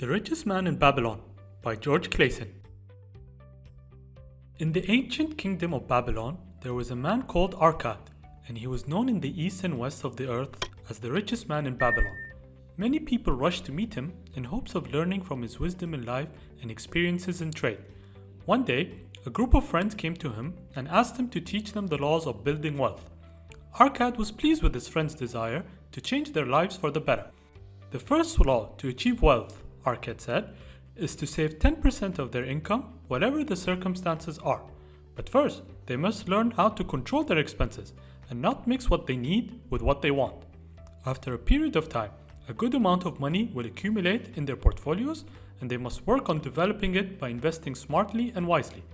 The Richest Man in Babylon by George Clason. In the ancient kingdom of Babylon, there was a man called Arkad, and he was known in the east and west of the earth as the richest man in Babylon. Many people rushed to meet him in hopes of learning from his wisdom in life and experiences in trade. One day, a group of friends came to him and asked him to teach them the laws of building wealth. Arkad was pleased with his friends' desire to change their lives for the better. The first law to achieve wealth, Arkad said, is to save 10% of their income, whatever the circumstances are. But first, they must learn how to control their expenses and not mix what they need with what they want. After a period of time, a good amount of money will accumulate in their portfolios, and they must work on developing it by investing smartly and wisely.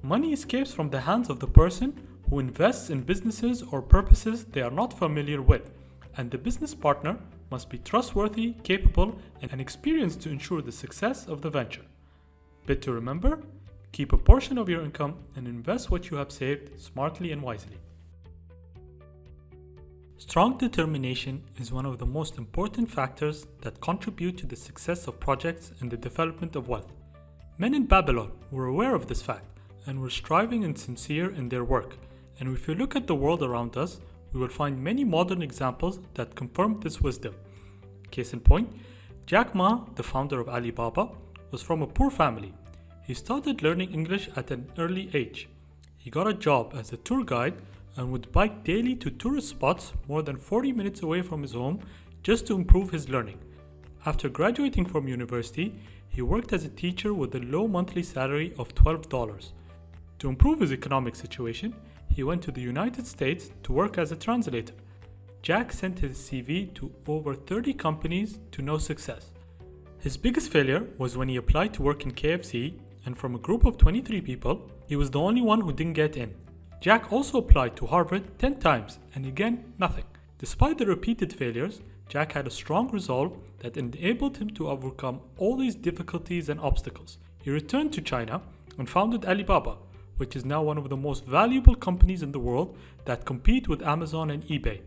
Money escapes from the hands of the person who invests in businesses or purposes they are not familiar with, and the business partner must be trustworthy, capable, and experienced to ensure the success of the venture. Bit to remember: keep a portion of your income and invest what you have saved smartly and wisely. Strong determination is one of the most important factors that contribute to the success of projects and the development of wealth. Men in Babylon were aware of this fact and were striving and sincere in their work. And if we look at the world around us, we will find many modern examples that confirm this wisdom. Case in point, Jack Ma, the founder of Alibaba, was from a poor family. He started learning English at an early age. He got a job as a tour guide and would bike daily to tourist spots more than 40 minutes away from his home just to improve his learning. After graduating from university, he worked as a teacher with a low monthly salary of $12. To improve his economic situation, he went to the United States to work as a translator. Jack sent his CV to over 30 companies to no success. His biggest failure was when he applied to work in KFC, and from a group of 23 people, he was the only one who didn't get in. Jack also applied to Harvard 10 times, and again, nothing. Despite the repeated failures, Jack had a strong resolve that enabled him to overcome all these difficulties and obstacles. He returned to China and founded Alibaba, which is now one of the most valuable companies in the world that compete with Amazon and eBay.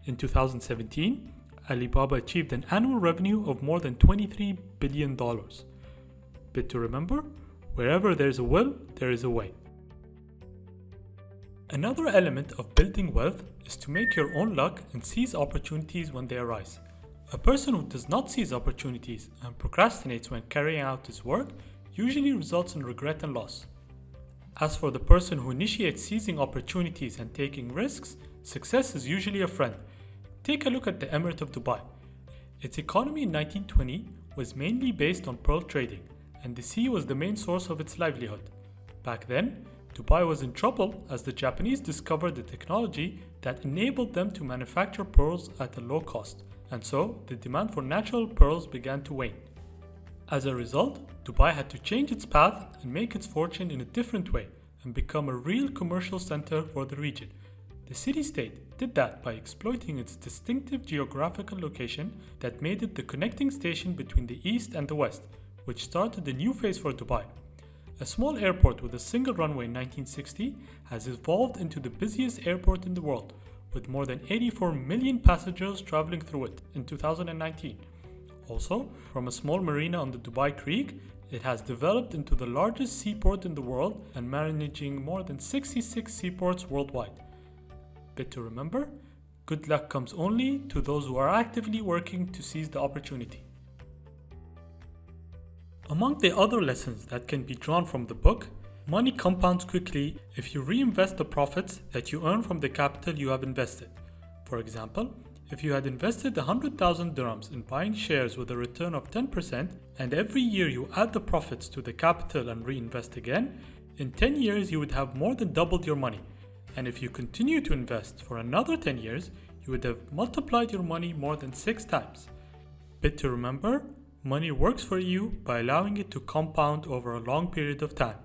In 2017, Alibaba achieved an annual revenue of more than $23 billion. Bit to remember: wherever there's a will, there is a way. Another element of building wealth is to make your own luck and seize opportunities when they arise. A person who does not seize opportunities and procrastinates when carrying out his work usually results in regret and loss. As for the person who initiates seizing opportunities and taking risks, success is usually a friend. Take a look at the Emirate of Dubai. Its economy in 1920 was mainly based on pearl trading, and the sea was the main source of its livelihood. Back then, Dubai was in trouble as the Japanese discovered the technology that enabled them to manufacture pearls at a low cost, and so the demand for natural pearls began to wane. As a result, Dubai had to change its path and make its fortune in a different way and become a real commercial center for the region. The city-state did that by exploiting its distinctive geographical location that made it the connecting station between the east and the west, which started a new phase for Dubai. A small airport with a single runway in 1960 has evolved into the busiest airport in the world, with more than 84 million passengers traveling through it in 2019. Also, from a small marina on the Dubai Creek, it has developed into the largest seaport in the world and managing more than 66 seaports worldwide. Bit to remember: good luck comes only to those who are actively working to seize the opportunity. Among the other lessons that can be drawn from the book, money compounds quickly if you reinvest the profits that you earn from the capital you have invested. For example, if you had invested 100,000 dirhams in buying shares with a return of 10%, and every year you add the profits to the capital and reinvest again, in 10 years you would have more than doubled your money. And if you continue to invest for another 10 years, you would have multiplied your money more than 6 times. Bit to remember: money works for you by allowing it to compound over a long period of time.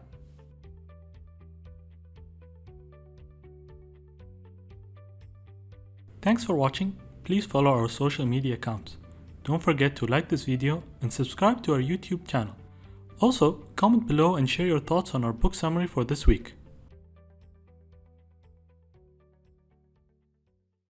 Thanks for watching. Please follow our social media accounts. Don't forget to like this video and subscribe to our YouTube channel. Also, comment below and share your thoughts on our book summary for this week.